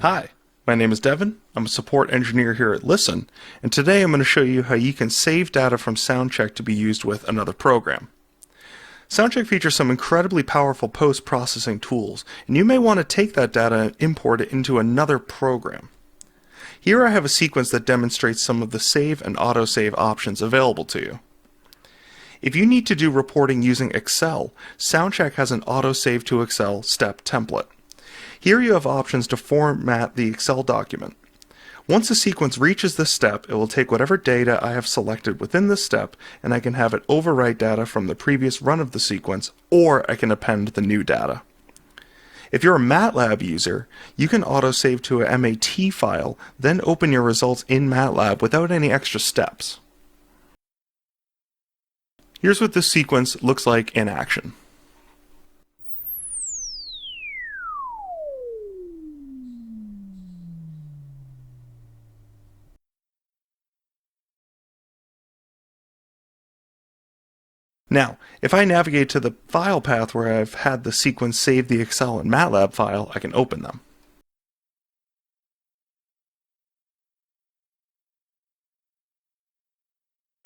Hi, my name is Devin. I'm a support engineer here at Listen, and today I'm going to show you how you can save data from SoundCheck to be used with another program. SoundCheck features some incredibly powerful post-processing tools, and you may want to take that data and import it into another program. Here I have a sequence that demonstrates some of the save and autosave options available to you. If you need to do reporting using Excel, SoundCheck has an autosave to Excel step template. Here you have options to format the Excel document. Once the sequence reaches this step, it will take whatever data I have selected within this step, and I can have it overwrite data from the previous run of the sequence, or I can append the new data. If you're a MATLAB user, you can autosave to a MAT file, then open your results in MATLAB without any extra steps. Here's what this sequence looks like in action. Now, if I navigate to the file path where I've had the sequence save the Excel and Matlab file, I can open them.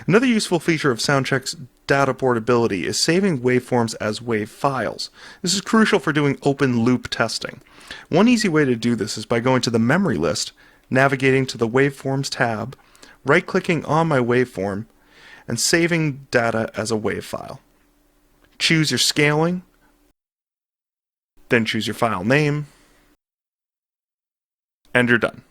Another useful feature of SoundCheck's data portability is saving waveforms as WAV files. This is crucial for doing open loop testing. One easy way to do this is by going to the memory list, navigating to the Waveforms tab, right-clicking on my waveform, and saving data as a WAV file. Choose your scaling, then choose your file name, and you're done.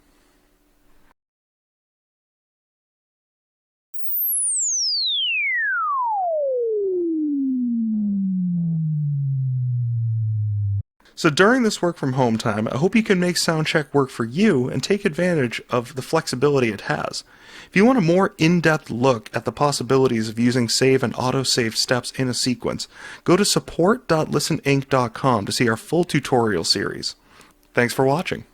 So during this work from home time, I hope you can make SoundCheck work for you and take advantage of the flexibility it has. If you want a more in-depth look at the possibilities of using save and autosave steps in a sequence, go to support.listeninc.com to see our full tutorial series. Thanks for watching.